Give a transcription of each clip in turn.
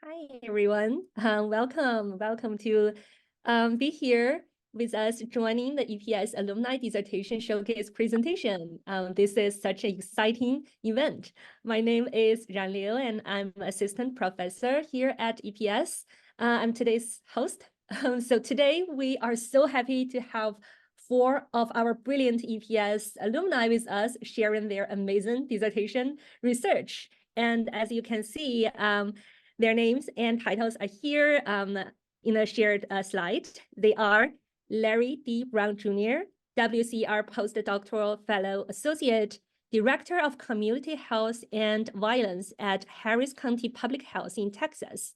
Hi, everyone. Welcome to be here with us joining the EPS Alumni Dissertation Showcase presentation. This is such an exciting event. My name is Ran Liu, and I'm assistant professor here at EPS. I'm today's host. So today we are so happy to have 4 of our brilliant EPS alumni with us sharing their amazing dissertation research. And as you can see, their names and titles are here in a shared slide. They are Larry D. Brown Jr., WCR Postdoctoral Fellow Associate, Director of Community Health and Violence at Harris County Public Health in Texas.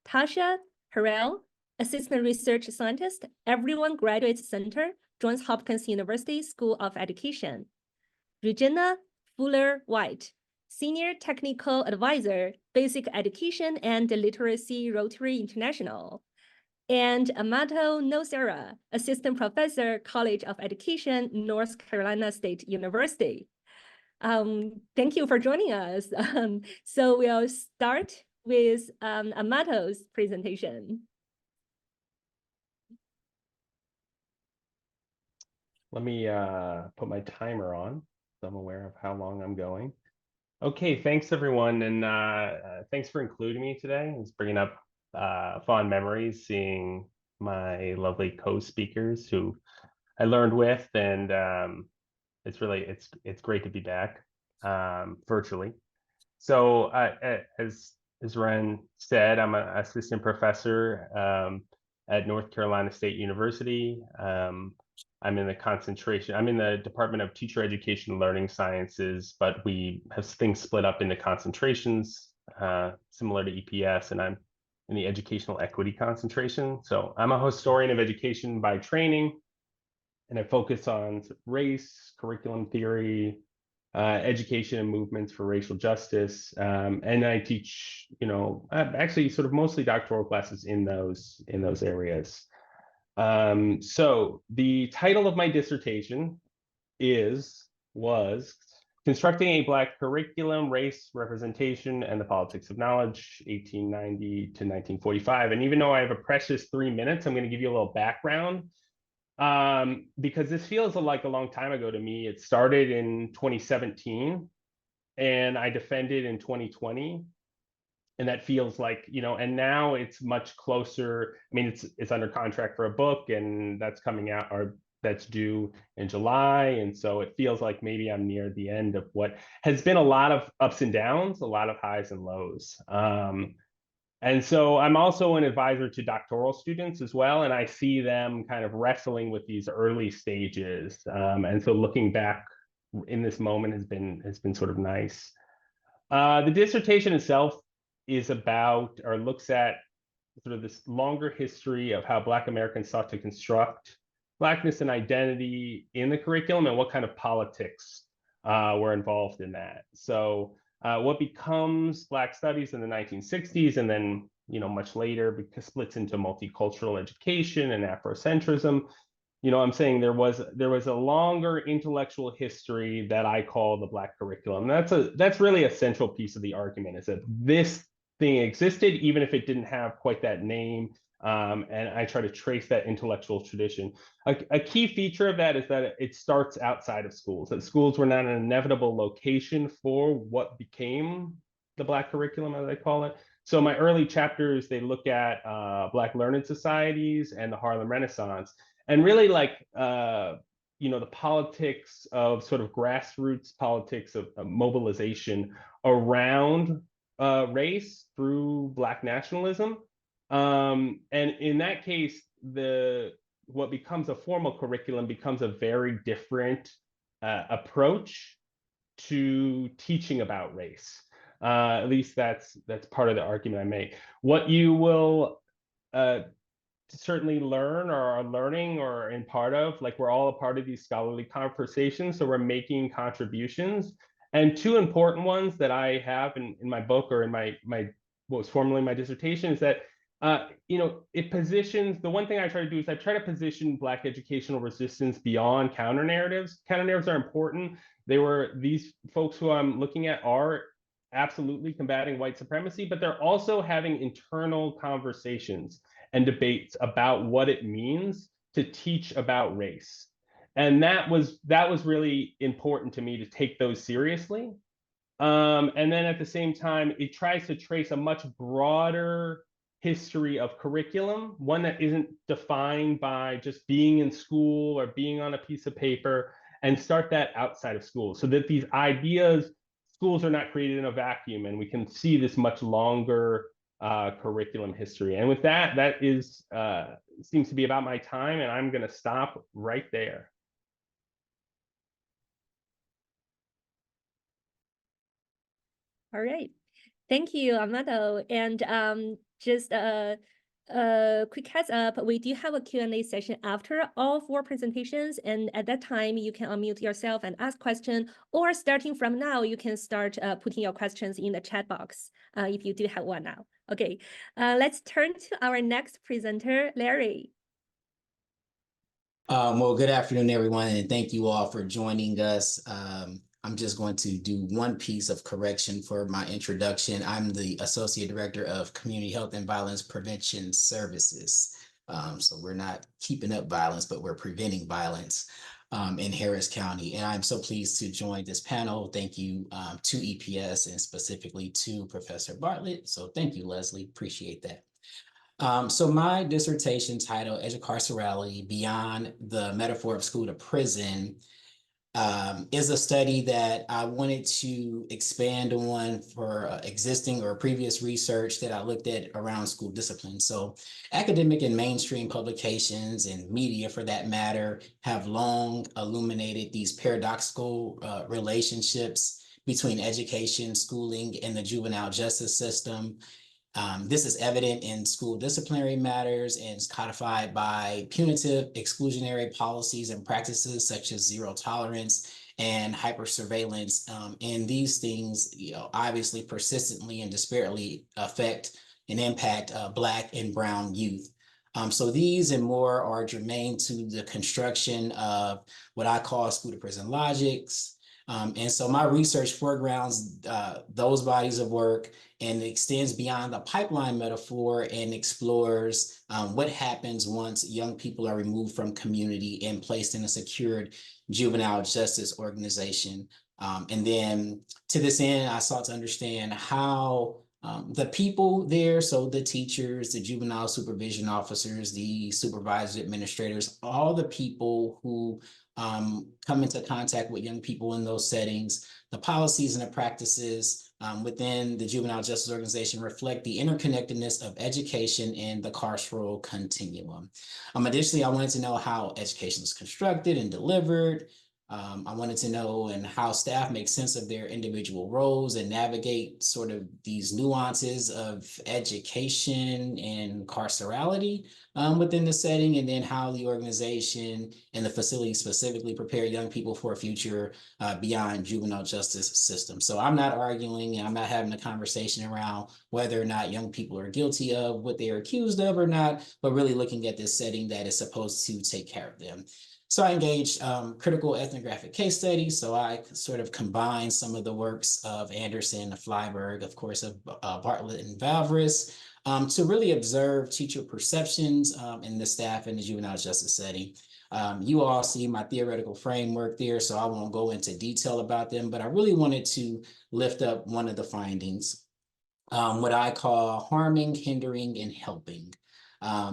Tarsha Herelle, Assistant Research Scientist, Everyone Graduate Center, Johns Hopkins University School of Education. Regina Fuller-White, Senior Technical Advisor, Basic Education and Literacy, Rotary International. And Amato Nocera, Assistant Professor, College of Education, North Carolina State University. Thank you for joining us. So we'll start with Amato's presentation. Let me put my timer on so I'm aware of how long I'm going. Okay, thanks everyone, and thanks for including me today. It's bringing up fond memories, seeing my lovely co-speakers who I learned with, and it's great to be back virtually. So as Ren said, I'm an assistant professor at North Carolina State University. I'm in the Department of Teacher Education and Learning Sciences, but we have things split up into concentrations, similar to EPS, and I'm in the educational equity concentration. So I'm a historian of education by training, and I focus on race, curriculum theory, education and movements for racial justice. And I teach, actually sort of mostly doctoral classes in those areas. So the title of my dissertation was Constructing a Black Curriculum, Race, Representation, and the Politics of Knowledge, 1890 to 1945. And even though I have a precious 3 minutes, I'm going to give you a little background because this feels like a long time ago to me. It started in 2017 and I defended in 2020. And that feels like, and now it's much closer. I mean, it's under contract for a book, and that's coming out, or that's due in July. And so it feels like maybe I'm near the end of what has been a lot of ups and downs, a lot of highs and lows. And so I'm also an advisor to doctoral students as well, and I see them kind of wrestling with these early stages. And so looking back in this moment has been sort of nice. The dissertation itself is about, or looks at, sort of this longer history of how Black Americans sought to construct Blackness and identity in the curriculum and what kind of politics were involved in that. So what becomes Black studies in the 1960s, and then much later, because splits into multicultural education and Afrocentrism. I'm saying there was a longer intellectual history that I call the Black curriculum. That's really a central piece of the argument, is that this thing existed even if it didn't have quite that name. And I try to trace that intellectual tradition. A key feature of that is that it starts outside of schools, that schools were not an inevitable location for what became the Black curriculum, as I call it. So my early chapters, they look at Black learned societies and the Harlem Renaissance, and really the politics of sort of grassroots politics of mobilization around race through Black nationalism. And in that case, what becomes a formal curriculum becomes a very different approach to teaching about race. At least that's part of the argument I make. What you will certainly learn, or are learning, or in part of, like, we're all a part of these scholarly conversations, so we're making contributions. And two important ones that I have in my book, or in my what was formerly my dissertation, is that it positions, the one thing I try to do is I try to position Black educational resistance beyond counter narratives. Counter narratives are important. These folks who I'm looking at are absolutely combating white supremacy, but they're also having internal conversations and debates about what it means to teach about race. And that was really important to me to take those seriously. And then at the same time, it tries to trace a much broader history of curriculum, one that isn't defined by just being in school or being on a piece of paper, and start that outside of school so that these ideas, schools are not created in a vacuum, and we can see this much longer curriculum history. And with that, that is seems to be about my time, and I'm going to stop right there. All right. Thank you, Amato. And just a quick heads up, we do have a Q&A session after all 4 presentations. And at that time, you can unmute yourself and ask questions, or starting from now, you can start putting your questions in the chat box if you do have one now. Okay, let's turn to our next presenter, Larry. Well, good afternoon, everyone, and thank you all for joining us. I'm just going to do one piece of correction for my introduction. I'm the Associate Director of Community Health and Violence Prevention Services. So we're not keeping up violence, but we're preventing violence in Harris County. And I'm so pleased to join this panel. Thank you to EPS and specifically to Professor Bartlett. So thank you, Leslie. Appreciate that. So my dissertation title, Educarcerality Beyond the Metaphor of School to Prison, is a study that I wanted to expand on for existing or previous research that I looked at around school discipline. So academic and mainstream publications and media, for that matter, have long illuminated these paradoxical relationships between education, schooling, and the juvenile justice system. This is evident in school disciplinary matters and is codified by punitive exclusionary policies and practices such as zero tolerance and hypersurveillance. And these things, obviously persistently and disparately affect and impact Black and Brown youth. So these and more are germane to the construction of what I call school to prison logics. And so my research foregrounds those bodies of work and extends beyond the pipeline metaphor and explores what happens once young people are removed from community and placed in a secured juvenile justice organization. And then to this end, I sought to understand how the people there, so the teachers, the juvenile supervision officers, the supervisors, administrators, all the people who come into contact with young people in those settings, the policies and the practices within the juvenile justice organization reflect the interconnectedness of education and the carceral continuum. Additionally, I wanted to know how education is constructed and delivered. I wanted to know and how staff make sense of their individual roles and navigate sort of these nuances of education and carcerality within the setting, and then how the organization and the facility specifically prepare young people for a future beyond juvenile justice system. So I'm not arguing and I'm not having a conversation around whether or not young people are guilty of what they are accused of or not, but really looking at this setting that is supposed to take care of them. So I engaged critical ethnographic case studies. So I sort of combined some of the works of Anderson, of Flyberg, of course, of Bartlett and Valvris, to really observe teacher perceptions in the staff in the juvenile justice setting. You all see my theoretical framework there, so I won't go into detail about them, but I really wanted to lift up one of the findings, what I call harming, hindering, and helping.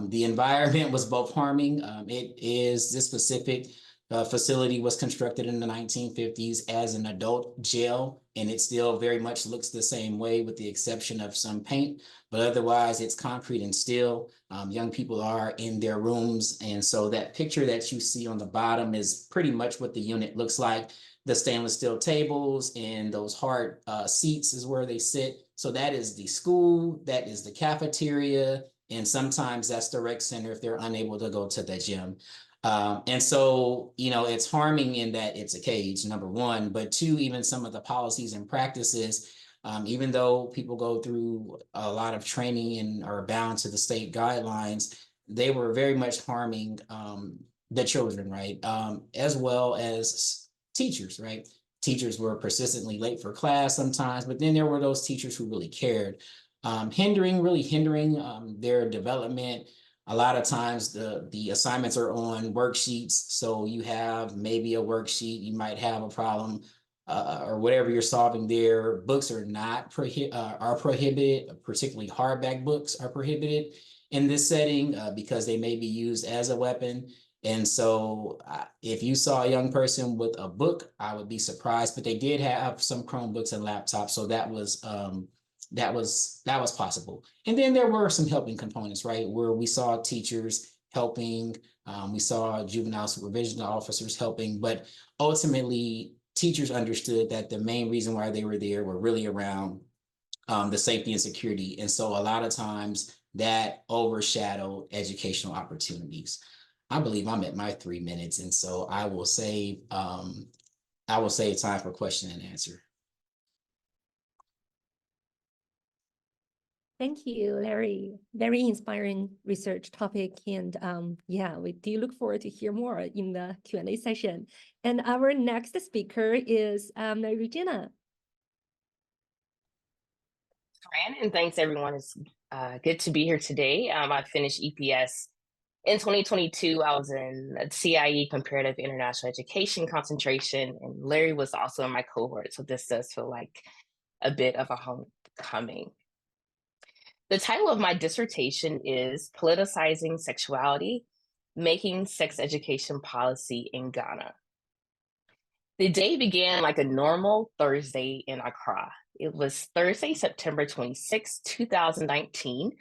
The environment was both harming. This specific facility was constructed in the 1950s as an adult jail, and it still very much looks the same way with the exception of some paint, but otherwise it's concrete and steel. Young people are in their rooms, and so that picture that you see on the bottom is pretty much what the unit looks like. The stainless steel tables and those hard seats is where they sit. So that is the school, that is the cafeteria, and sometimes that's the rec center if they're unable to go to the gym. And so, it's harming in that it's a cage, number one, but two, even some of the policies and practices, even though people go through a lot of training and are bound to the state guidelines, they were very much harming the children, right? As well as teachers, right? Teachers were persistently late for class sometimes, but then there were those teachers who really cared, really hindering their development. A lot of times the assignments are on worksheets. So you have maybe a worksheet, you might have a problem or whatever you're solving there. Books are not prohibited, particularly hardback books are prohibited in this setting because they may be used as a weapon. And so if you saw a young person with a book, I would be surprised, but they did have some Chromebooks and laptops. So that was possible. And then there were some helping components, right? Where we saw teachers helping, we saw juvenile supervision officers helping, but ultimately teachers understood that the main reason why they were there were really around the safety and security. And so a lot of times that overshadowed educational opportunities. I believe I'm at my 3 minutes. And so I will save time for question and answer. Thank you, Larry. Very inspiring research topic. And yeah, we do look forward to hear more in the Q&A session. And our next speaker is Regina. Ran, and thanks everyone. It's good to be here today. I finished EPS in 2022. I was in a CIE Comparative International Education concentration, and Larry was also in my cohort. So this does feel like a bit of a homecoming. The title of my dissertation is Politicizing Sexuality, Making Sex Education Policy in Ghana. The day began like a normal Thursday in Accra. It was Thursday, September 26, 2019,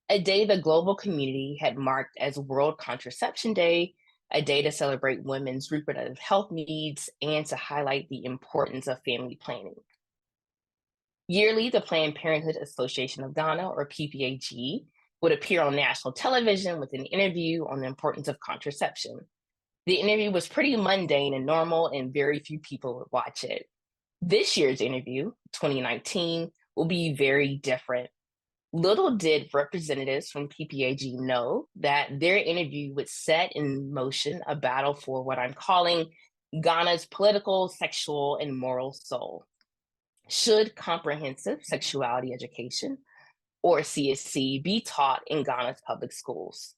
a day the global community had marked as World Contraception Day, a day to celebrate women's reproductive health needs and to highlight the importance of family planning. Yearly, the Planned Parenthood Association of Ghana, or PPAG, would appear on national television with an interview on the importance of contraception. The interview was pretty mundane and normal, and very few people would watch it. This year's interview, 2019, will be very different. Little did representatives from PPAG know that their interview would set in motion a battle for what I'm calling Ghana's political, sexual, and moral soul. Should comprehensive sexuality education, or CSE, be taught in Ghana's public schools?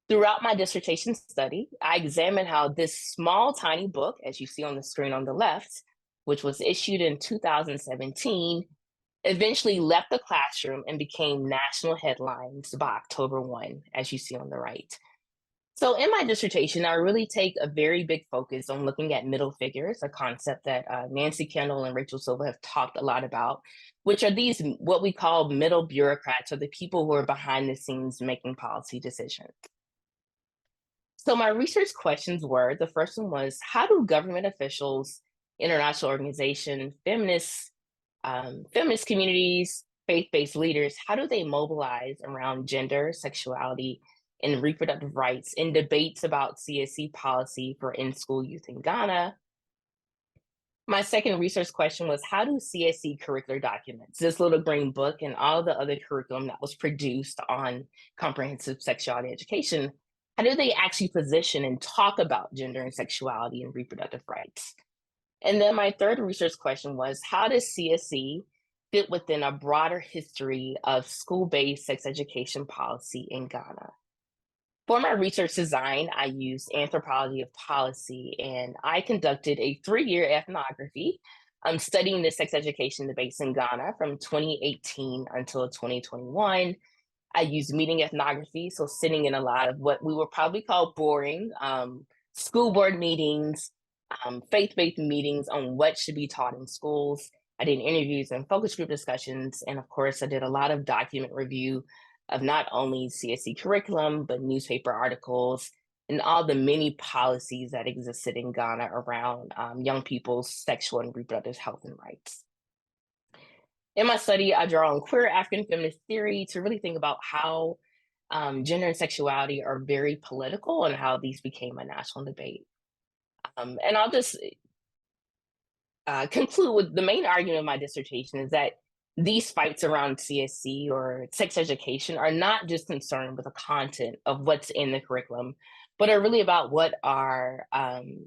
Throughout my dissertation study, I examined how this small, tiny book, as you see on the screen on the left, which was issued in 2017, eventually left the classroom and became national headlines by October 1, as you see on the right. So in my dissertation, I really take a very big focus on looking at middle figures, a concept that Nancy Kendall and Rachel Silva have talked a lot about, which are these, what we call middle bureaucrats, or the people who are behind the scenes making policy decisions. So my research questions were, the first one was, how do government officials, international organizations, feminist communities, faith-based leaders, how do they mobilize around gender, sexuality, and reproductive rights in debates about CSE policy for in-school youth in Ghana? My second research question was, how do CSE curricular documents, this little green book and all the other curriculum that was produced on comprehensive sexuality education, how do they actually position and talk about gender and sexuality and reproductive rights? And then my third research question was, how does CSE fit within a broader history of school-based sex education policy in Ghana? For my research design, I used anthropology of policy, and I conducted a 3-year ethnography studying the sex education debates in Ghana from 2018 until 2021. I used meeting ethnography, so sitting in a lot of what we would probably call boring school board meetings, faith-based meetings on what should be taught in schools. I did interviews and focus group discussions, and of course, I did a lot of document review of not only CSE curriculum, but newspaper articles and all the many policies that existed in Ghana around young people's sexual and reproductive health and rights. In my study, I draw on queer African feminist theory to really think about how gender and sexuality are very political and how these became a national debate. And I'll just conclude with the main argument of my dissertation is that these fights around CSE or sex education are not just concerned with the content of what's in the curriculum, but are really about what our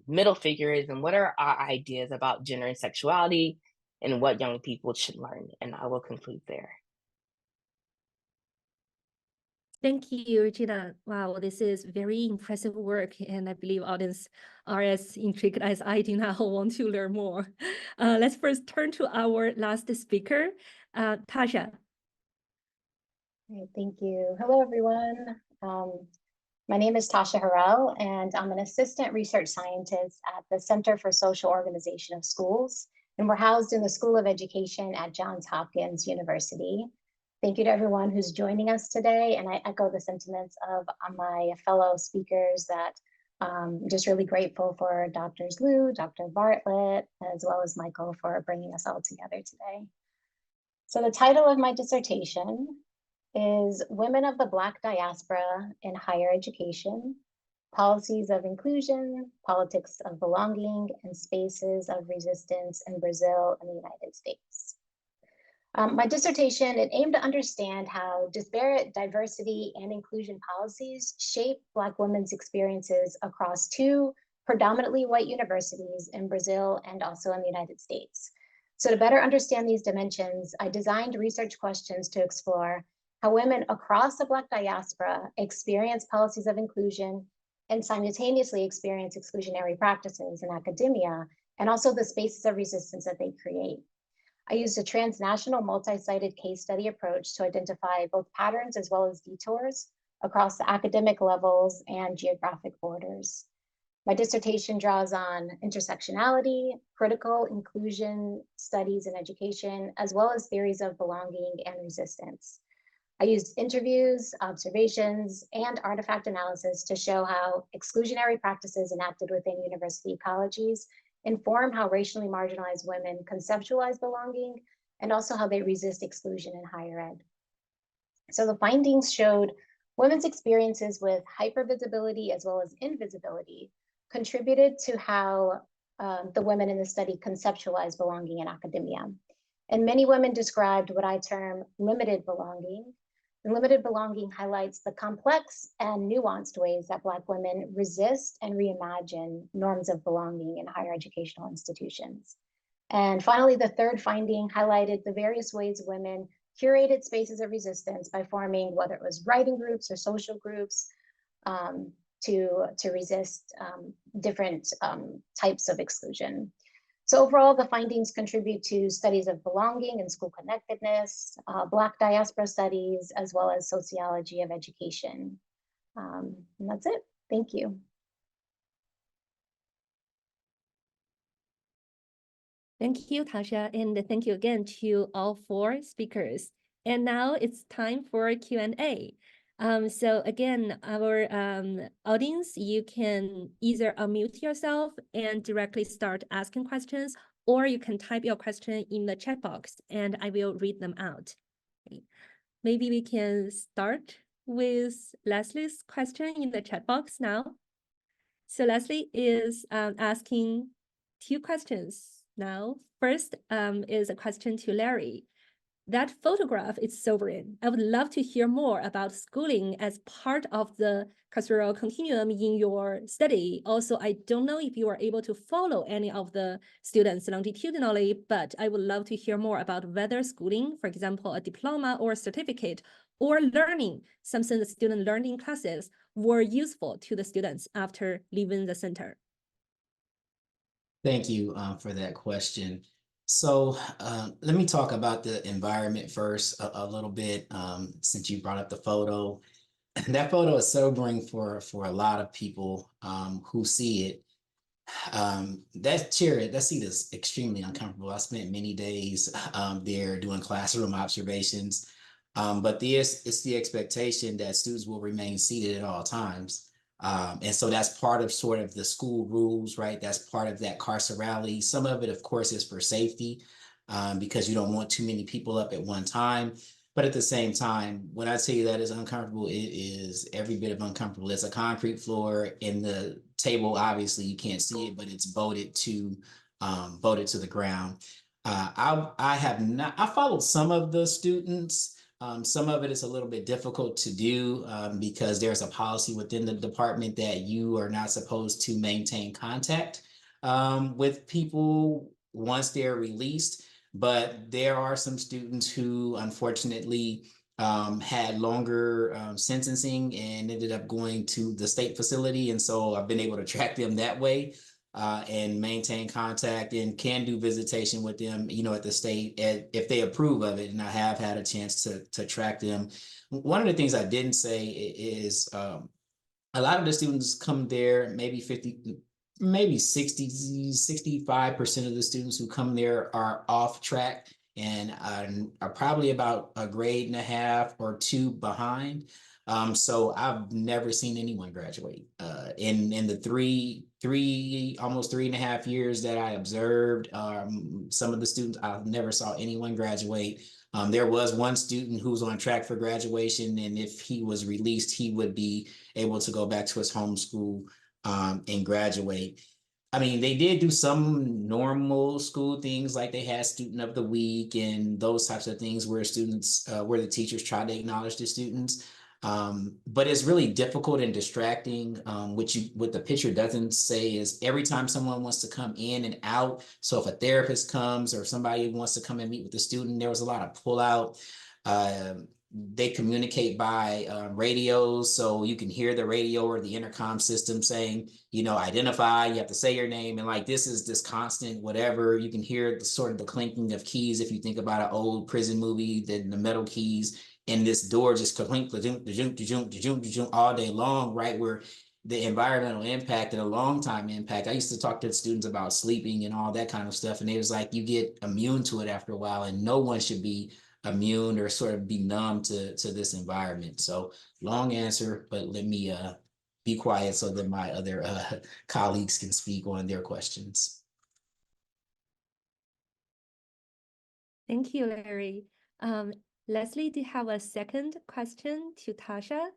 middle figure is and what are our ideas about gender and sexuality and what young people should learn. And I will conclude there. Thank you, Regina. Wow, this is very impressive work, and I believe audience are as intrigued as I do now want to learn more. Let's first turn to our last speaker, Tarsha. Great, thank you. Hello, everyone. My name is Tarsha Herelle, and I'm an assistant research scientist at the Center for Social Organization of Schools, and we're housed in the School of Education at Johns Hopkins University. Thank you to everyone who's joining us today, and I echo the sentiments of my fellow speakers that I'm just really grateful for Drs. Liu, Dr. Bartlett, as well as Michael for bringing us all together today. So the title of my dissertation is Women of the Black Diaspora in Higher Education, Policies of Inclusion, Politics of Belonging, and Spaces of Resistance in Brazil and the United States. My dissertation, it aimed to understand how disparate diversity and inclusion policies shape Black women's experiences across two predominantly white universities in Brazil and also in the United States. So to better understand these dimensions, I designed research questions to explore how women across the Black diaspora experience policies of inclusion and simultaneously experience exclusionary practices in academia, and also the spaces of resistance that they create. I used a transnational multi-sited case study approach to identify both patterns as well as detours across the academic levels and geographic borders. My dissertation draws on intersectionality, critical inclusion studies in education, as well as theories of belonging and resistance. I used interviews, observations, and artifact analysis to show how exclusionary practices enacted within university ecologies inform how racially marginalized women conceptualize belonging, and also how they resist exclusion in higher ed. So the findings showed women's experiences with hypervisibility as well as invisibility contributed to how the women in the study conceptualize belonging in academia. And many women described what I term limited belonging. And limited belonging highlights the complex and nuanced ways that Black women resist and reimagine norms of belonging in higher educational institutions. And finally, the third finding highlighted the various ways women curated spaces of resistance by forming, whether it was writing groups or social groups, to resist different types of exclusion. So overall, the findings contribute to studies of belonging and school connectedness, Black diaspora studies, as well as sociology of education. And that's it. Thank you. Thank you, Tarsha, and thank you again to all four speakers. And now it's time for Q&A. So again, our audience, you can either unmute yourself and directly start asking questions, or you can type your question in the chat box and I will read them out. Okay. Maybe we can start with Leslie's question in the chat box now. So Leslie is asking two questions now. First is a question to Larry. That photograph is sobering. I would love to hear more about schooling as part of the carceral continuum in your study. Also, I don't know if you are able to follow any of the students longitudinally, but I would love to hear more about whether schooling, for example, a diploma or a certificate, or learning, something the student learned in classes, were useful to the students after leaving the center. Thank you for that question. So let me talk about the environment first a little bit, since you brought up the photo. That photo is sobering for a lot of people who see it. That seat is extremely uncomfortable. I spent many days there doing classroom observations, but it's the expectation that students will remain seated at all times. And so that's part of sort of the school rules, right? That's part of that carcerality. Some of it, of course, is for safety because you don't want too many people up at one time. But at the same time, when I tell you that is uncomfortable, it is every bit of uncomfortable. It's a concrete floor, and the table, obviously, you can't see it, but it's bolted to the ground. I followed some of the students, Some of it is a little bit difficult to do because there's a policy within the department that you are not supposed to maintain contact with people once they're released. But there are some students who unfortunately had longer sentencing and ended up going to the state facility. And so I've been able to track them that way and maintain contact and can do visitation with them, at the state if they approve of it. And I have had a chance to track them. One of the things I didn't say is a lot of the students come there, maybe 65% of the students who come there are off track and are probably about a grade and a half or two behind. So I've never seen anyone graduate. In the almost 3.5 years that I observed, some of the students, I never saw anyone graduate. There was one student who was on track for graduation, and if he was released, he would be able to go back to his home school and graduate. I mean, they did do some normal school things, like they had student of the week and those types of things where where the teachers try to acknowledge the students. But it's really difficult and distracting. What the picture doesn't say is every time someone wants to come in and out. So if a therapist comes or somebody wants to come and meet with the student, there was a lot of pullout. They communicate by radios, so you can hear the radio or the intercom system saying, identify, you have to say your name. And like, this is this constant whatever. You can hear the sort of the clinking of keys. If you think about an old prison movie, the metal keys, and this door just clink all day long, right? Where the environmental impact and a long time impact. I used to talk to students about sleeping and all that kind of stuff. And it was like, you get immune to it after a while, and no one should be immune or sort of be numb to this environment. So long answer, but let me be quiet so that my other colleagues can speak on their questions. Thank you, Larry. Leslie, do you have a second question to Tarsha?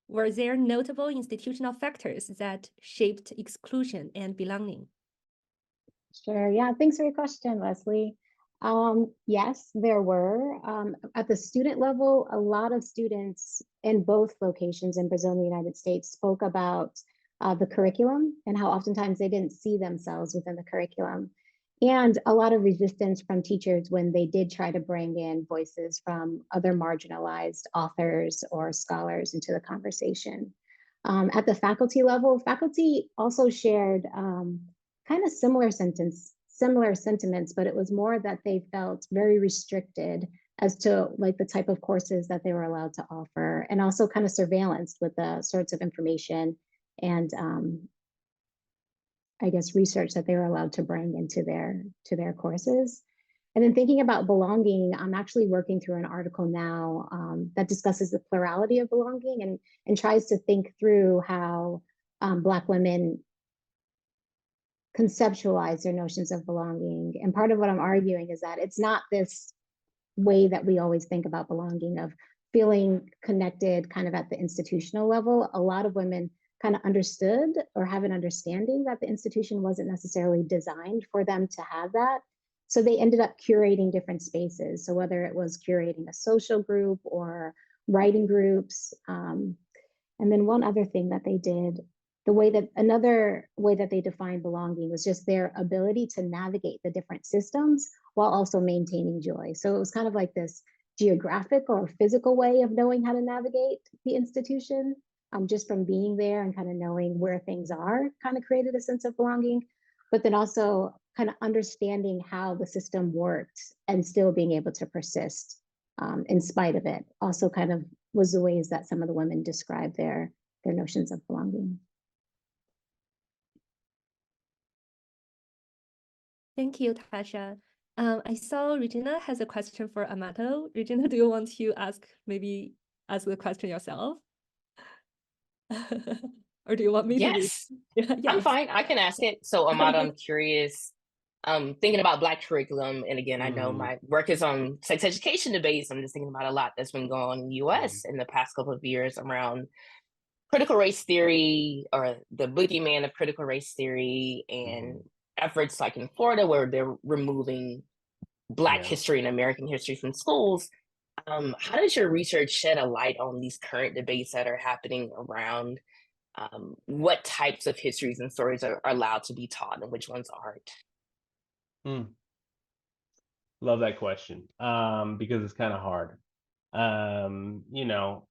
Were there notable institutional factors that shaped exclusion and belonging? Sure. Yeah. Thanks for your question, Leslie. Yes, there were. At the student level, a lot of students in both locations in Brazil and the United States spoke about the curriculum and how oftentimes they didn't see themselves within the curriculum. And a lot of resistance from teachers when they did try to bring in voices from other marginalized authors or scholars into the conversation. At the faculty level, faculty also shared kind of similar sentiments, but it was more that they felt very restricted as to like the type of courses that they were allowed to offer, and also kind of surveillance with the sorts of information and I guess research that they were allowed to bring into their courses. And then thinking about belonging, I'm actually working through an article now that discusses the plurality of belonging and tries to think through how Black women conceptualize their notions of belonging. And part of what I'm arguing is that it's not this way that we always think about belonging, of feeling connected kind of at the institutional level. A lot of women kind of understood or have an understanding that the institution wasn't necessarily designed for them to have that. So they ended up curating different spaces. So whether it was curating a social group or writing groups. And then one other thing that they did, another way that they defined belonging was just their ability to navigate the different systems while also maintaining joy. So it was kind of like this geographic or physical way of knowing how to navigate the institution, just from being there and kind of knowing where things are, kind of created a sense of belonging, but then also kind of understanding how the system worked and still being able to persist in spite of it. Also kind of was the ways that some of the women described their notions of belonging. Thank you, Tarsha. I saw Regina has a question for Amato. Regina, do you want to ask the question yourself? Or do you want me to read? Yes, I'm fine. I can ask it. So Amato, I'm curious, thinking about Black curriculum. And again, I know my work is on sex education debates. I'm just thinking about a lot that's been going on in the US in the past couple of years around critical race theory, or the boogeyman of critical race theory, and efforts like in Florida where they're removing Black history and American history from schools. How does your research shed a light on these current debates that are happening around what types of histories and stories are allowed to be taught and which ones aren't? Love that question, because it's kind of hard. You know,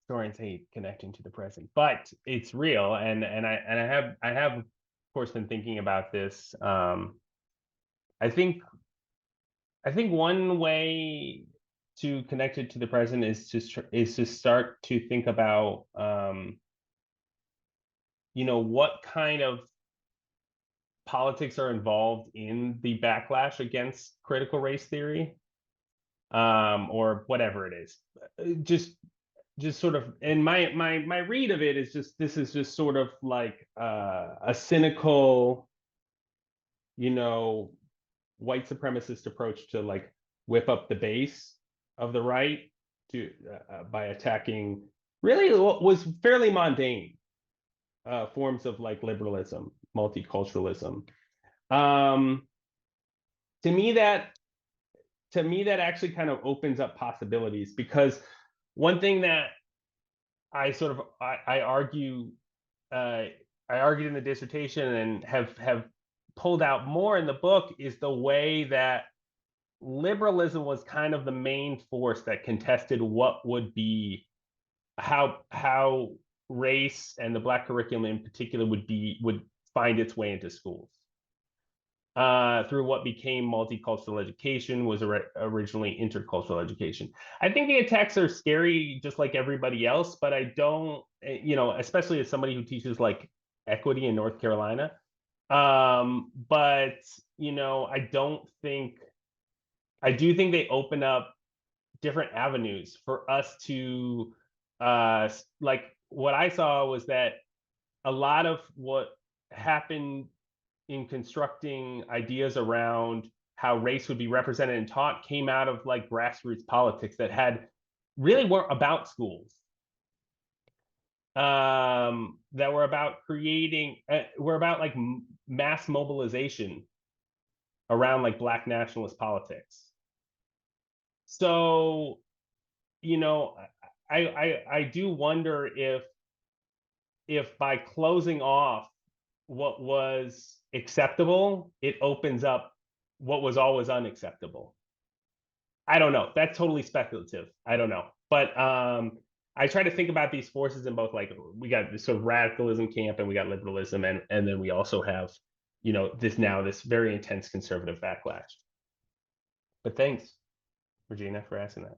historians hate connecting to the present, but it's real, and I have of course been thinking about this. I think one way to connect it to the present is to start to think about you know, what kind of politics are involved in the backlash against critical race theory, or whatever it is. Just sort of, and my read of it is this is just sort of like a cynical, you know, white supremacist approach to like whip up the base of the right to by attacking really what was fairly mundane forms of like liberalism, multiculturalism. To me that actually kind of opens up possibilities, because one thing that I sort of I argue I argued in the dissertation and have pulled out more in the book is the way that liberalism was kind of the main force that contested what would be how race and the Black curriculum in particular would find its way into schools. Through what became multicultural education, was originally intercultural education. I think the attacks are scary just like everybody else, but I don't, you know, especially as somebody who teaches like equity in North Carolina. But, you know, I do think they open up different avenues for us to, like what I saw was that a lot of what happened in constructing ideas around how race would be represented and taught came out of like grassroots politics that really weren't about schools, that were about creating, were about like mass mobilization around like Black nationalist politics. So, you know, I do wonder if by closing off what was acceptable, it opens up what was always unacceptable. I don't know. That's totally speculative. I don't know. But I try to think about these forces in both, like we got this sort of radicalism camp and we got liberalism, and then we also have, you know, this very intense conservative backlash. But thanks, Regina, for asking that.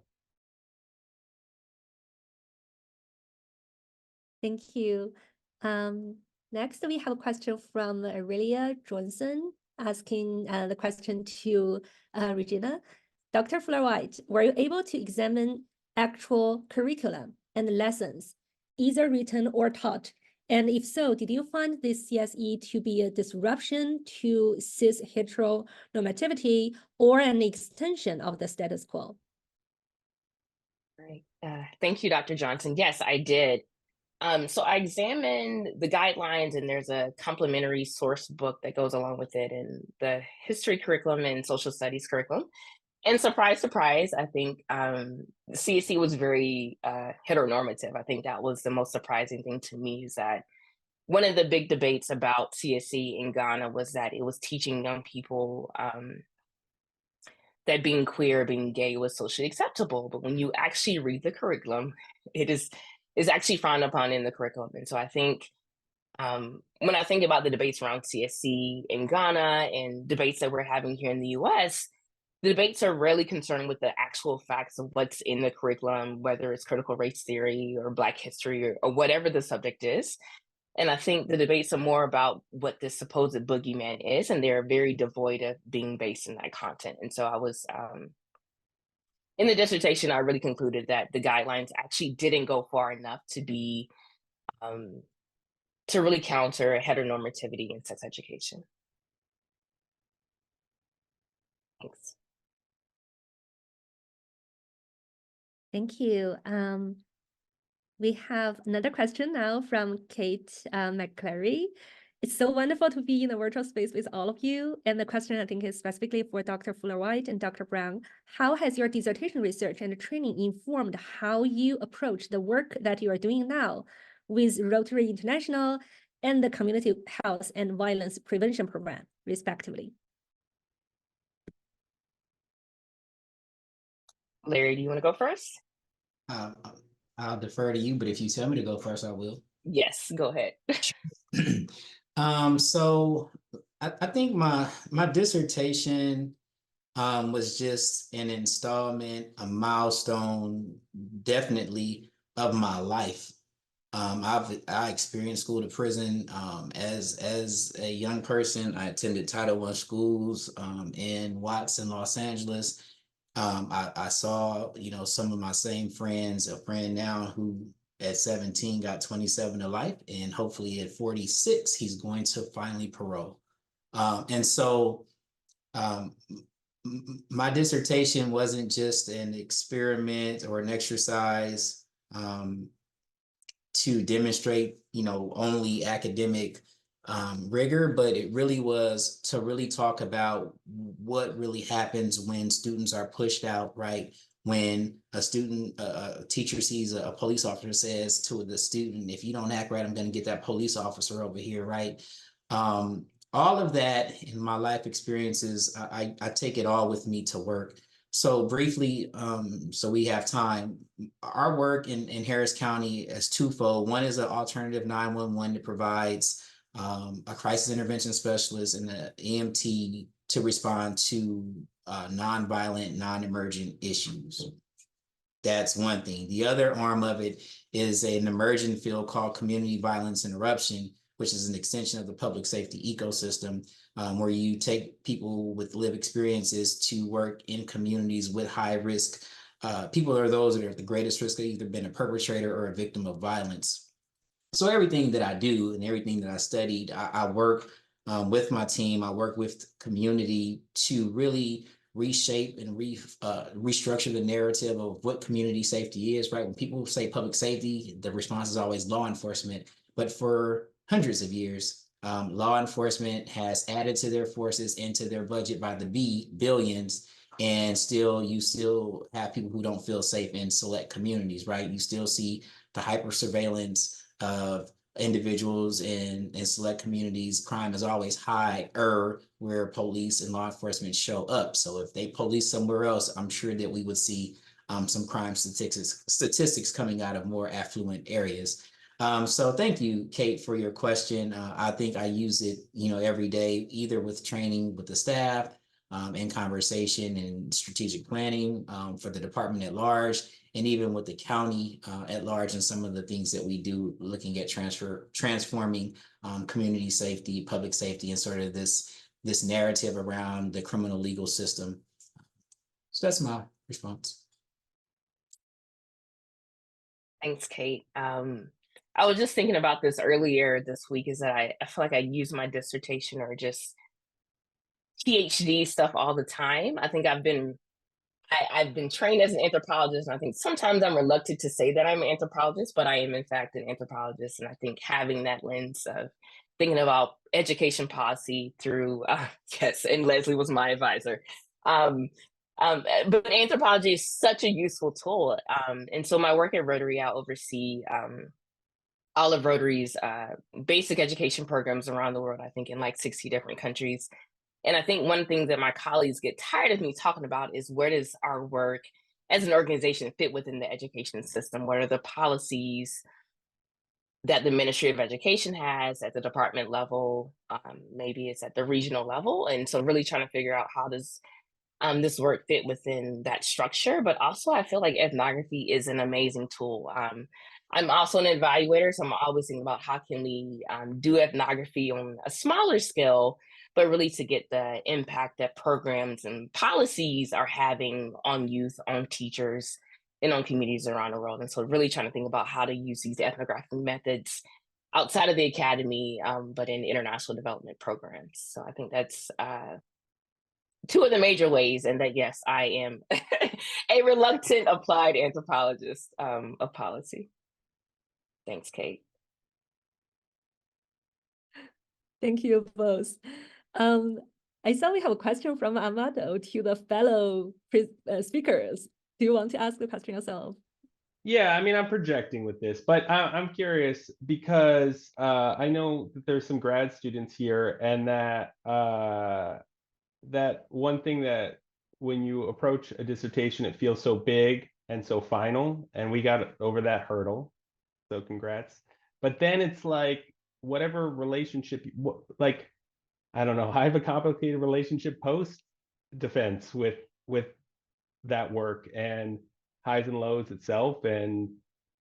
Thank you. Next, we have a question from Aurelia Johnson asking the question to Regina. Dr. Fuller-White, were you able to examine actual curriculum and lessons, either written or taught? And if so, did you find this CSE to be a disruption to cis heteronormativity or an extension of the status quo? Right. Thank you, Dr. Johnson. Yes, I did. So I examined the guidelines, and there's a complementary source book that goes along with it, and the history curriculum and social studies curriculum. And surprise, surprise, I think CSE was very heteronormative. I think that was the most surprising thing to me, is that one of the big debates about CSE in Ghana was that it was teaching young people that being queer, being gay was socially acceptable. But when you actually read the curriculum, it is actually frowned upon in the curriculum. And so I think when I think about the debates around CSE in Ghana and debates that we're having here in the US, the debates are really concerned with the actual facts of what's in the curriculum, whether it's critical race theory or Black history or whatever the subject is. And I think the debates are more about what this supposed boogeyman is, and they're very devoid of being based in that content. And so I was, in the dissertation, I really concluded that the guidelines actually didn't go far enough to be, to really counter heteronormativity in sex education. Thanks. Thank you. We have another question now from Kate McClary. It's so wonderful to be in the virtual space with all of you. And the question, I think, is specifically for Dr. Fuller-White and Dr. Brown. How has your dissertation research and training informed how you approach the work that you are doing now with Rotary International and the Community Health and Violence Prevention Program, respectively? Larry, do you want to go first? I'll defer to you, but if you tell me to go first, I will. Yes, go ahead. So I think my dissertation was just an installment, a milestone, definitely of my life. I experienced school to prison as a young person. I attended Title I schools in Watts in Los Angeles. I saw, some of my same friends, a friend now who at 17 got 27 to life, and hopefully at 46, he's going to finally parole. And so my dissertation wasn't just an experiment or an exercise to demonstrate, only academic rigor, but it really was to really talk about what really happens when students are pushed out, right? When a teacher sees a police officer, says to the student, if you don't act right, I'm going to get that police officer over here, right? All of that in my life experiences, I take it all with me to work. So briefly, so we have time, our work in Harris County is twofold. One is an alternative 911 that provides a crisis intervention specialist and an EMT to respond to nonviolent, non-emergent issues. That's one thing. The other arm of it is an emergent field called community violence interruption, which is an extension of the public safety ecosystem, where you take people with lived experiences to work in communities with high risk. People are those that are at the greatest risk of either being a perpetrator or a victim of violence. So everything that I do and everything that I studied, I work with my team. I work with community to really reshape and restructure the narrative of what community safety is, right? When people say public safety, the response is always law enforcement. But for hundreds of years, law enforcement has added to their forces and to their budget by the billions, and you still have people who don't feel safe in select communities, right? You still see the hyper surveillance of individuals in select communities. Crime is always higher where police and law enforcement show up. So if they police somewhere else, I'm sure that we would see some crime statistics coming out of more affluent areas. So thank you, Kate, for your question. I think I use it, every day, either with training with the staff, in conversation and strategic planning for the department at large, and even with the county at large, and some of the things that we do looking at transforming community safety, public safety, and sort of this narrative around the criminal legal system. So that's my response. Thanks, Kate. I was just thinking about this earlier this week, is that I feel like I use my dissertation or just PhD stuff all the time. I think I've been trained as an anthropologist, and I think sometimes I'm reluctant to say that I'm an anthropologist, but I am in fact an anthropologist. And I think having that lens of thinking about education policy through, yes, and Leslie was my advisor. But anthropology is such a useful tool. And so my work at Rotary, I oversee all of Rotary's basic education programs around the world, I think in like 60 different countries. And I think one thing that my colleagues get tired of me talking about is, where does our work as an organization fit within the education system? What are the policies that the Ministry of Education has at the department level? Maybe it's at the regional level. And so really trying to figure out, how does this work fit within that structure? But also I feel like ethnography is an amazing tool. I'm also an evaluator, so I'm always thinking about how can we do ethnography on a smaller scale, but really to get the impact that programs and policies are having on youth, on teachers, and on communities around the world. And so really trying to think about how to use these ethnographic methods outside of the academy, but in international development programs. So I think that's two of the major ways, and that, yes, I am a reluctant applied anthropologist of policy. Thanks, Kate. Thank you both. I saw we have a question from Amato to the fellow speakers. Do you want to ask the question yourself? Yeah, I mean, I'm projecting with this, but I'm curious because I know that there's some grad students here, and that that one thing that when you approach a dissertation, it feels so big and so final, and we got over that hurdle. So congrats. But then it's like whatever relationship, like, I don't know, I have a complicated relationship post defense with that work, and highs and lows itself, and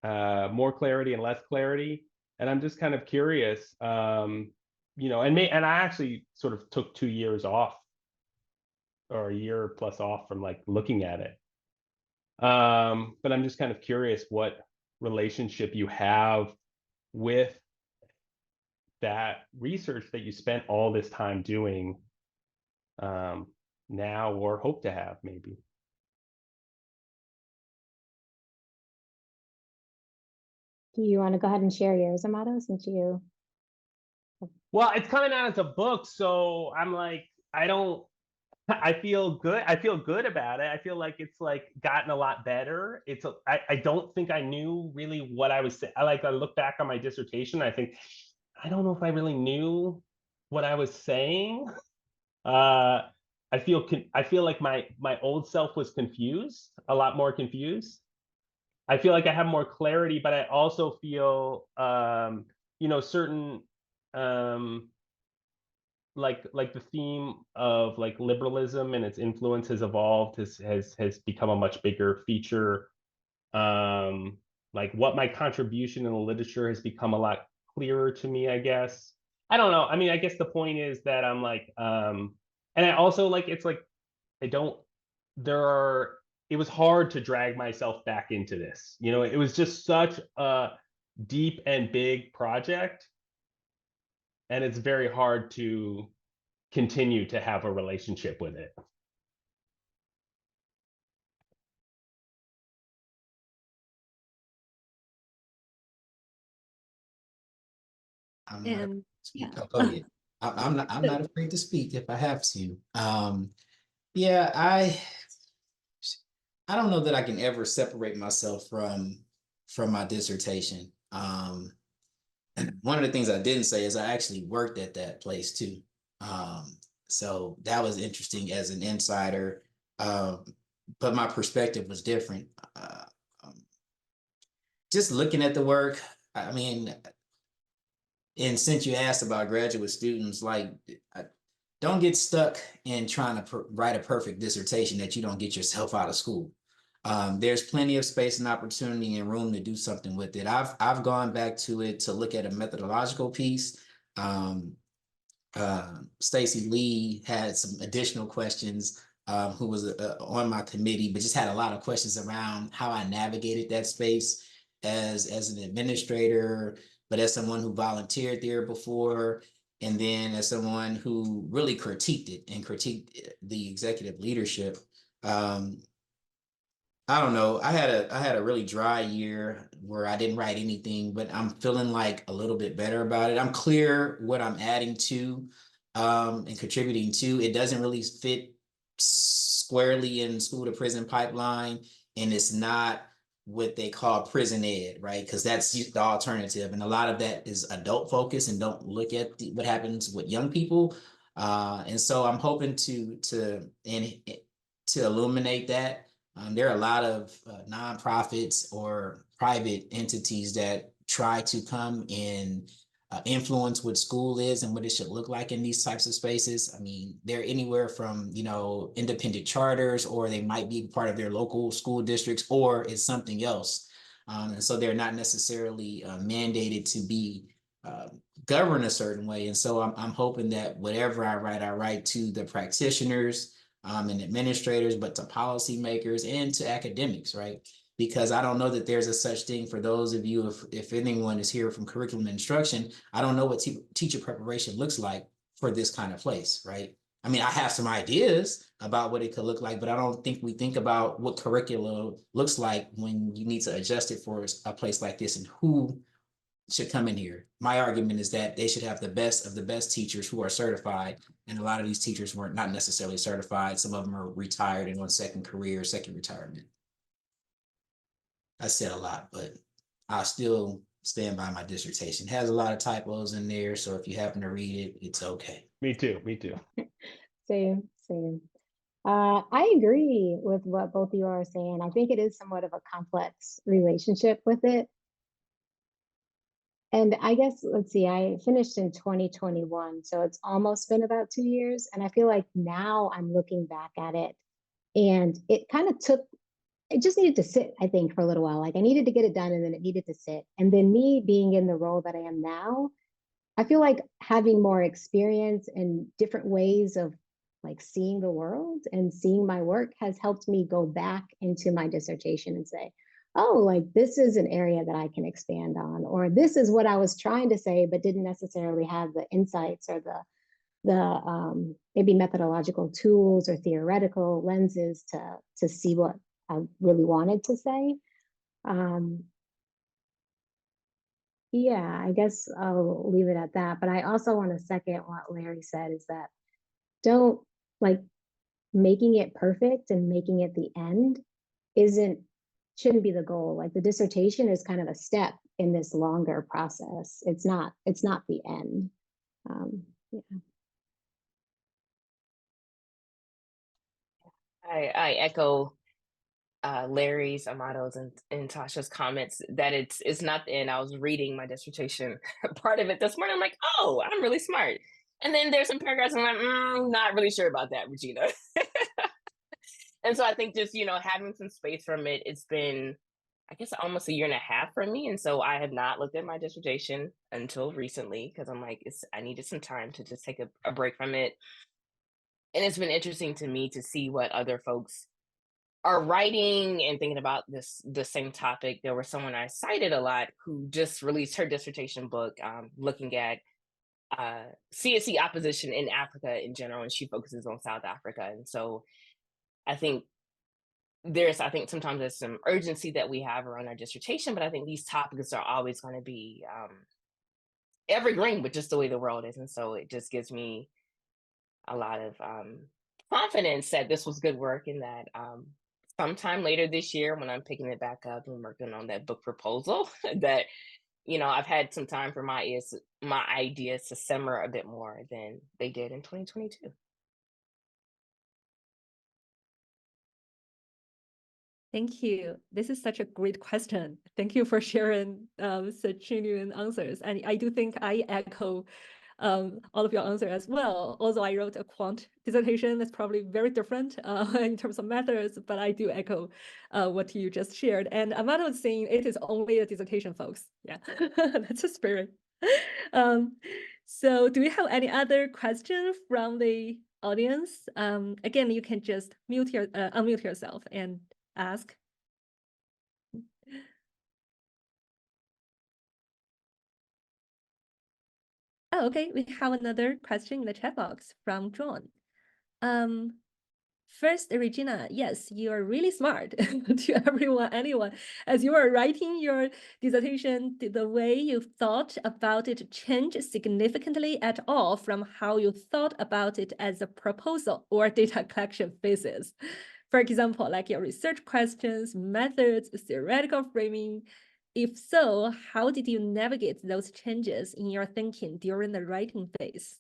more clarity and less clarity. And I'm just kind of curious, you know, and I actually sort of took 2 years off, or a year plus off, from like looking at it. But I'm just kind of curious what relationship you have with that research that you spent all this time doing, now, or hope to have, maybe. Do you want to go ahead and share yours, Amato, since you... Well, it's coming out as a book, so I'm like, I feel good. I feel good about it. I feel like it's like gotten a lot better. I don't think I knew really what I was saying. I look back on my dissertation, I think, I don't know if I really knew what I was saying. I feel like my old self was confused, a lot more confused. I feel like I have more clarity, but I also feel, you know, certain, like the theme of like liberalism and its influence has evolved, has become a much bigger feature. Like what my contribution in the literature has become a lot clearer to me, I guess. I don't know. I mean, I guess the point is that I'm like, and I also like, it's like, it was hard to drag myself back into this. You know, it was just such a deep and big project, and it's very hard to continue to have a relationship with it. I'm not afraid to speak. Yeah. Oh, go ahead. I'm not afraid to speak if I have to. Yeah, I don't know that I can ever separate myself from my dissertation. One of the things I didn't say is I actually worked at that place too. So that was interesting as an insider, but my perspective was different. Just looking at the work, I mean, and since you asked about graduate students, like, don't get stuck in trying to write a perfect dissertation that you don't get yourself out of school. There's plenty of space and opportunity and room to do something with it. I've gone back to it to look at a methodological piece. Stacy Lee had some additional questions, who was on my committee, but just had a lot of questions around how I navigated that space as an administrator, but as someone who volunteered there before, and then as someone who really critiqued it and critiqued the executive leadership. I don't know. I had a really dry year where I didn't write anything, but I'm feeling like a little bit better about it. I'm clear what I'm adding to, and contributing to. It doesn't really fit squarely in school to prison pipeline, and it's not what they call prison ed, right? Because that's the alternative, and a lot of that is adult focus and don't look at what happens with young people. And so I'm hoping to illuminate that. There are a lot of nonprofits or private entities that try to come and influence what school is and what it should look like in these types of spaces. I mean, they're anywhere from, you know, independent charters, or they might be part of their local school districts, or it's something else. And so they're not necessarily mandated to be governed a certain way. And so I'm hoping that whatever I write to the practitioners, and administrators, but to policymakers and to academics, right? Because I don't know that there's a such thing for those of you, if anyone is here from curriculum instruction, I don't know what teacher preparation looks like for this kind of place, right? I mean, I have some ideas about what it could look like, but I don't think we think about what curriculum looks like when you need to adjust it for a place like this, and who should come in here. My argument is that they should have the best of the best teachers who are certified. And a lot of these teachers were not necessarily certified. Some of them are retired and on second career, second retirement. I said a lot, but I still stand by my dissertation. It has a lot of typos in there, so if you happen to read it, it's okay. Me too. Me too. Same. I agree with what both of you are saying. I think it is somewhat of a complex relationship with it. And I guess, let's see, I finished in 2021, so it's almost been about 2 years. And I feel like now I'm looking back at it, and it kind of it just needed to sit, I think, for a little while. Like I needed to get it done, and then it needed to sit. And then me being in the role that I am now, I feel like having more experience and different ways of like seeing the world and seeing my work has helped me go back into my dissertation and say, oh, like this is an area that I can expand on, or this is what I was trying to say, but didn't necessarily have the insights or the maybe methodological tools or theoretical lenses to see what I really wanted to say. Yeah, I guess I'll leave it at that. But I also want to second what Larry said, is that don't like making it perfect and making it the end shouldn't be the goal. Like the dissertation is kind of a step in this longer process. It's not the end. Yeah. I echo Larry's, Amato's, and Tasha's comments that it's not the end. I was reading my dissertation part of it this morning. I'm like, oh, I'm really smart. And then there's some paragraphs I'm like, not really sure about that, Regina. And so I think just, having some space from it, it's been, I guess, almost a year and a half for me. And so I have not looked at my dissertation until recently, because I'm like, I needed some time to just take a break from it. And it's been interesting to me to see what other folks are writing and thinking about the same topic. There was someone I cited a lot who just released her dissertation book, looking at CSE opposition in Africa in general, and she focuses on South Africa. And so I think sometimes there's some urgency that we have around our dissertation, but I think these topics are always going to be evergreen with just the way the world is. And so it just gives me a lot of confidence that this was good work, and that sometime later this year, when I'm picking it back up and working on that book proposal, that I've had some time for my ideas to simmer a bit more than they did in 2022. Thank you. This is such a great question. Thank you for sharing such genuine answers. And I do think I echo all of your answers as well. Although I wrote a quant dissertation that's probably very different in terms of methods, but I do echo what you just shared. And Amato is saying it is only a dissertation, folks. Yeah, that's a spirit. So do we have any other questions from the audience? Again, you can just unmute yourself and ask. Oh, okay. We have another question in the chat box from John. First, Regina, yes, you are really smart to anyone. As you are writing your dissertation, did the way you thought about it change significantly at all from how you thought about it as a proposal or data collection phases? For example, like your research questions, methods, theoretical framing. If so, how did you navigate those changes in your thinking during the writing phase?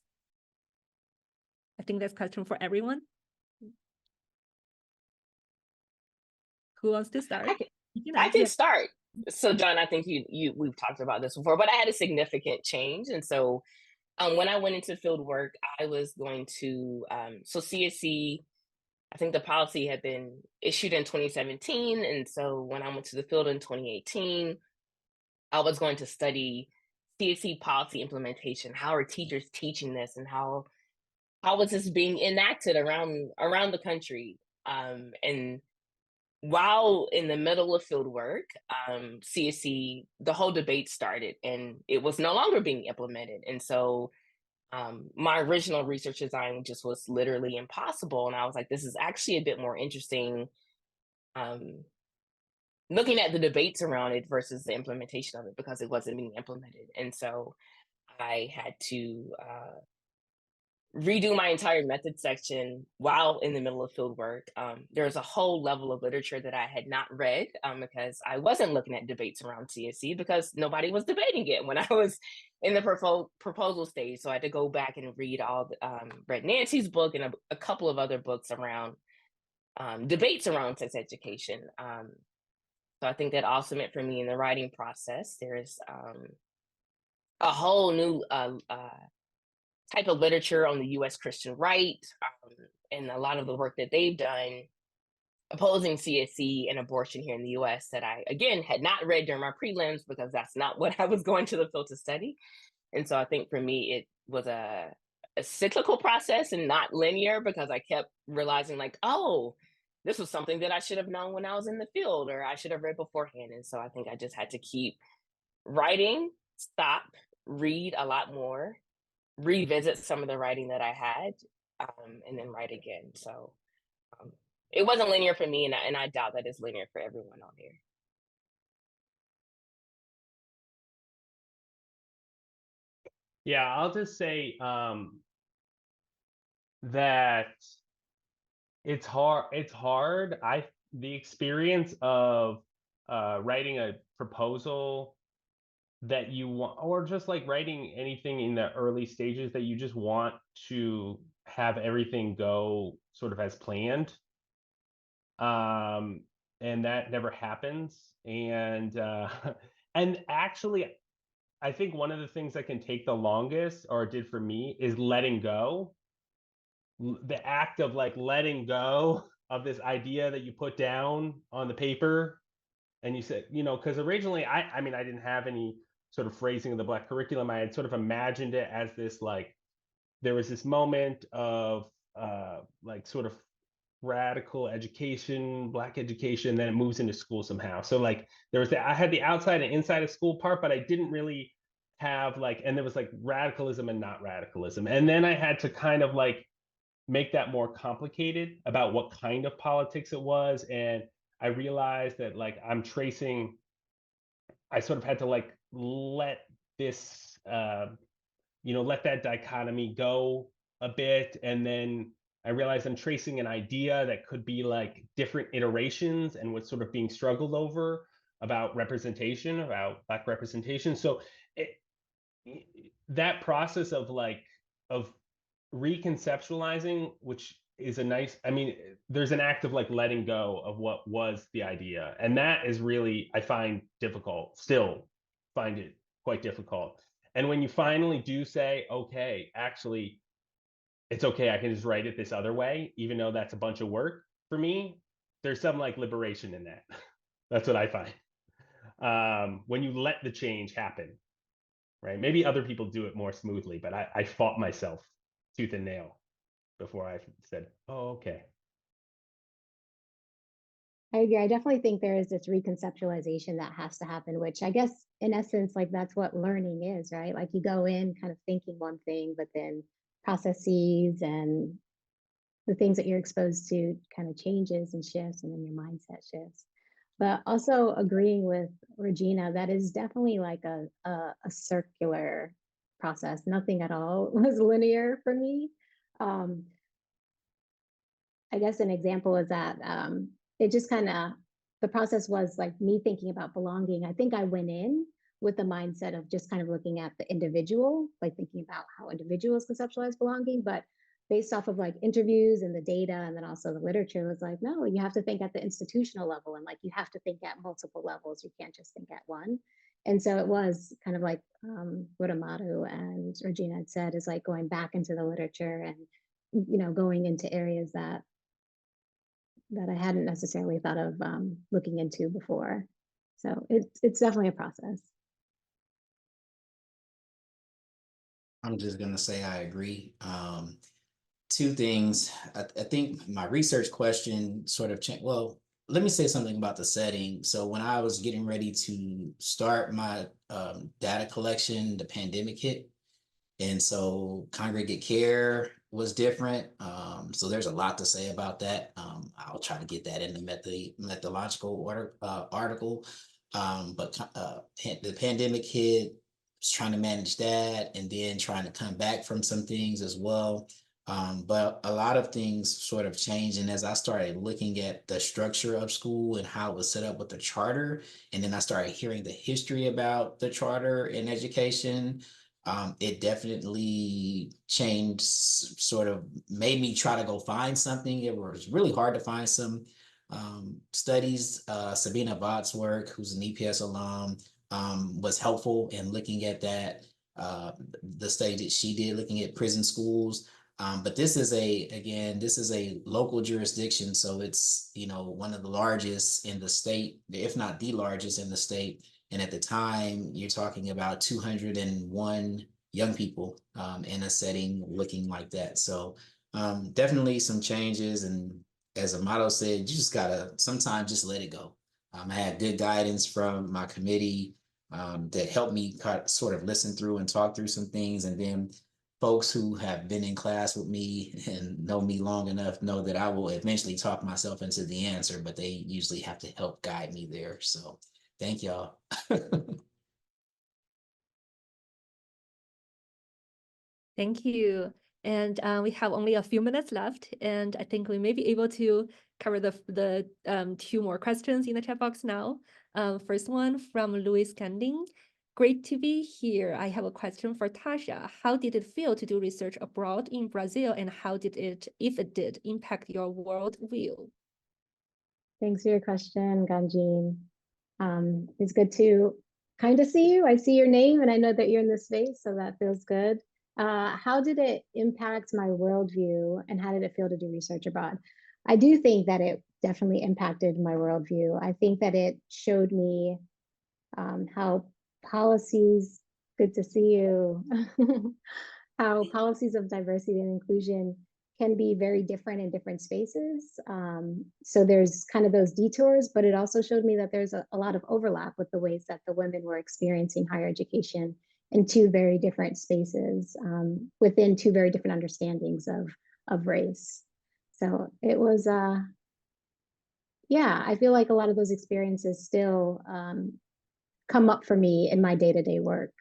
I think that's a question for everyone. Who wants to start? I can start. So, John, I think we've talked about this before, but I had a significant change. And so when I went into field work, I was going to, so CSE, I think the policy had been issued in 2017. And so when I went to the field in 2018, I was going to study CSE policy implementation. How are teachers teaching this, and how was this being enacted around the country? And while in the middle of field work, CSE, the whole debate started, and it was no longer being implemented. And so my original research design just was literally impossible. And I was like, this is actually a bit more interesting looking at the debates around it versus the implementation of it, because it wasn't being implemented. And so I had to redo my entire method section while in the middle of field work. There's a whole level of literature that I had not read because I wasn't looking at debates around CSE because nobody was debating it when I was in the proposal stage. So I had to go back and read read Nancy's book and a couple of other books around debates around sex education. So I think that also meant for me in the writing process, there's a whole new type of literature on the U.S. Christian right, and a lot of the work that they've done opposing CSE and abortion here in the U.S. that I, again, had not read during my prelims because that's not what I was going to the field to study. And so I think for me, it was a cyclical process and not linear, because I kept realizing like, oh, this was something that I should have known when I was in the field, or I should have read beforehand. And so I think I just had to keep writing, stop, read a lot more, revisit some of the writing that I had, and then write again. So it wasn't linear for me, and I doubt that it's linear for everyone on here. Yeah, I'll just say that it's hard. The experience of writing a proposal that you want, or just like writing anything in the early stages that you just want to have everything go sort of as planned. And that never happens. And and actually, I think one of the things that can take the longest, or it did for me, is letting go. The act of like letting go of this idea that you put down on the paper, and you said, you know, because originally I mean, I didn't have any sort of phrasing of the Black curriculum. I had sort of imagined it as this, like, there was this moment of like sort of radical education, Black education, then it moves into school somehow. So like there was I had the outside and inside of school part, but I didn't really have like, and there was like radicalism and not radicalism. And then I had to kind of like make that more complicated about what kind of politics it was. And I realized that like I sort of had to like let this, let that dichotomy go a bit. And then I realized I'm tracing an idea that could be like different iterations and what's sort of being struggled over about representation, about Black representation. So that process of reconceptualizing, which is there's an act of like letting go of what was the idea. And that is really, I find still find it quite difficult. And when you finally do say, okay, actually, it's okay, I can just write it this other way, even though that's a bunch of work for me, there's some like liberation in that. That's what I find. When you let the change happen, right? Maybe other people do it more smoothly, but I fought myself tooth and nail before I said, oh, okay. I agree. I definitely think there is this reconceptualization that has to happen, which I guess in essence, like that's what learning is, right? Like you go in kind of thinking one thing, but then processes and the things that you're exposed to kind of changes and shifts, and then your mindset shifts. But also agreeing with Regina, that is definitely like a circular process. Nothing at all was linear for me. I guess an example is that it just kind of, the process was like me thinking about belonging. I think I went in with the mindset of just kind of looking at the individual, like thinking about how individuals conceptualize belonging, but based off of like interviews and the data, and then also the literature was like, no, you have to think at the institutional level, and like you have to think at multiple levels. You can't just think at one. And so it was kind of like what Amato and Regina had said, is like going back into the literature and going into areas that I hadn't necessarily thought of looking into before. So it's definitely a process. I'm just gonna say I agree. Two things. I think my research question sort of changed. Well, let me say something about the setting. So when I was getting ready to start my data collection, the pandemic hit. And so congregate care was different. So there's a lot to say about that. I'll try to get that in the methodological order, article. But the pandemic hit, was trying to manage that, and then trying to come back from some things as well. But a lot of things sort of changed. And as I started looking at the structure of school and how it was set up with the charter, and then I started hearing the history about the charter in education, it definitely changed, sort of made me try to go find something. It was really hard to find some studies. Sabina Vought's work, who's an EPS alum, was helpful in looking at that, the study that she did, looking at prison schools. But this is a local jurisdiction. So it's, one of the largest in the state, if not the largest in the state. And at the time, you're talking about 201 young people in a setting looking like that. So definitely some changes. And as Amato said, you just gotta sometimes just let it go. I had good guidance from my committee that helped me sort of listen through and talk through some things. And then folks who have been in class with me and know me long enough know that I will eventually talk myself into the answer, but they usually have to help guide me there. So thank y'all. Thank you. And we have only a few minutes left, and I think we may be able to cover the two more questions in the chat box now. First one from Louis Ganding. Great to be here. I have a question for Tarsha. How did it feel to do research abroad in Brazil, and how did it, if it did, impact your worldview? Thanks for your question, Ganjin. It's good to kind of see you. I see your name and I know that you're in this space, so that feels good. How did it impact my worldview, and how did it feel to do research abroad? I do think that it definitely impacted my worldview. I think that it showed me how policies, good to see you, how policies of diversity and inclusion can be very different in different spaces. So there's kind of those detours, but it also showed me that there's a lot of overlap with the ways that the women were experiencing higher education in two very different spaces, within two very different understandings of race. So it was, yeah, I feel like a lot of those experiences still come up for me in my day-to-day work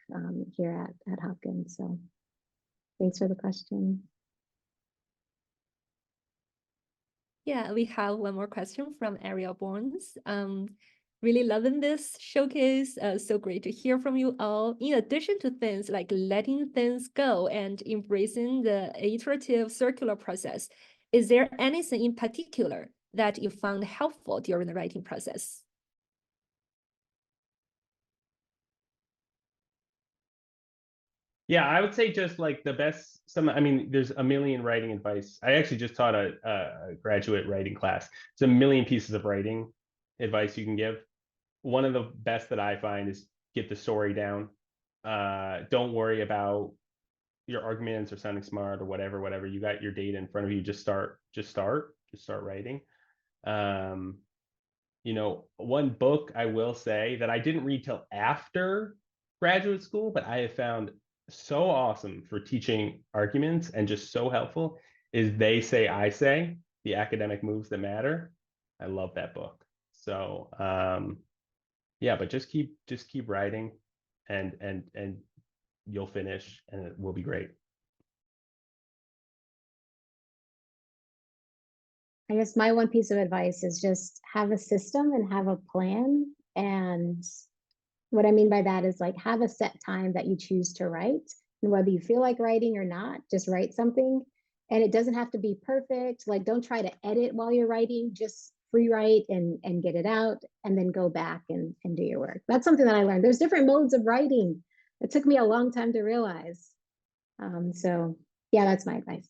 here at Hopkins. So thanks for the question. Yeah, we have one more question from Ariel Bournes. Really loving this showcase. So great to hear from you all. In addition to things like letting things go and embracing the iterative circular process, is there anything in particular that you found helpful during the writing process? Yeah, I would say just like the best, there's a million writing advice. I actually just taught a graduate writing class. There's a million pieces of writing advice you can give. One of the best that I find is get the story down. Don't worry about your arguments or sounding smart or whatever. You got your data in front of you. Just start writing. One book I will say that I didn't read till after graduate school, but I have found so awesome for teaching arguments and just so helpful is They Say, I Say, The Academic Moves That Matter. I love that book. So yeah, but just keep writing and you'll finish and it will be great. I guess my one piece of advice is just have a system and have a plan. And what I mean by that is like have a set time that you choose to write. And whether you feel like writing or not, just write something. And it doesn't have to be perfect. Like don't try to edit while you're writing, just free write and get it out and then go back and do your work. That's something that I learned. There's different modes of writing. It took me a long time to realize. So yeah, that's my advice.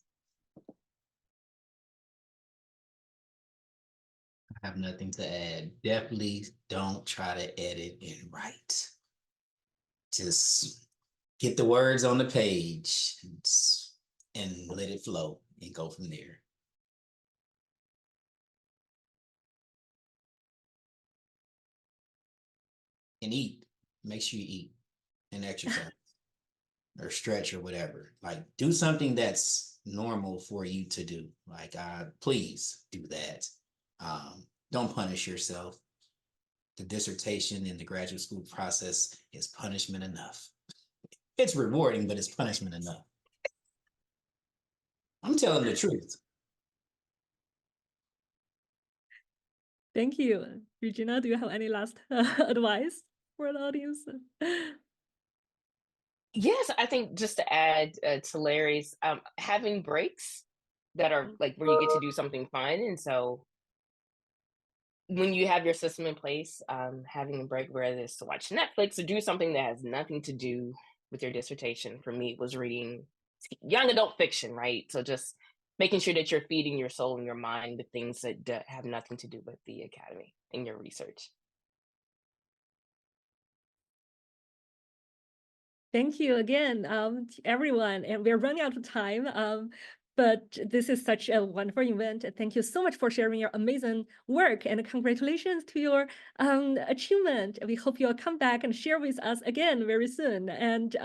I have nothing to add. Definitely don't try to edit and write. Just get the words on the page and let it flow and go from there. And eat. Make sure you eat and exercise or stretch or whatever. Like do something that's normal for you to do. Like, please do that. Don't punish yourself. The dissertation and the graduate school process is punishment enough. It's rewarding, but it's punishment enough. I'm telling the truth. Thank you. Regina, do you have any last advice for the audience? Yes, I think just to add to Larry's, having breaks that are like where you get to do something fun. And so when you have your system in place, having a break, whether it's to watch Netflix or do something that has nothing to do with your dissertation, for me, it was reading young adult fiction, right? So just making sure that you're feeding your soul and your mind with things that have nothing to do with the academy and your research. Thank you again, everyone. And we're running out of time, but this is such a wonderful event. Thank you so much for sharing your amazing work, and congratulations to your achievement. We hope you'll come back and share with us again very soon. And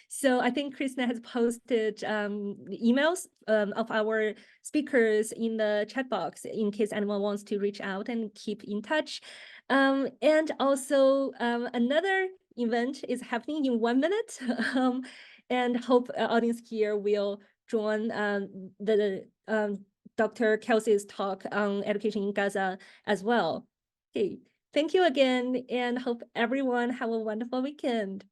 so I think Krishna has posted emails of our speakers in the chat box in case anyone wants to reach out and keep in touch. And also another event is happening in 1 minute, and hope audience here will join Dr. Kelsey's talk on education in Gaza as well. Okay, thank you again, and hope everyone have a wonderful weekend.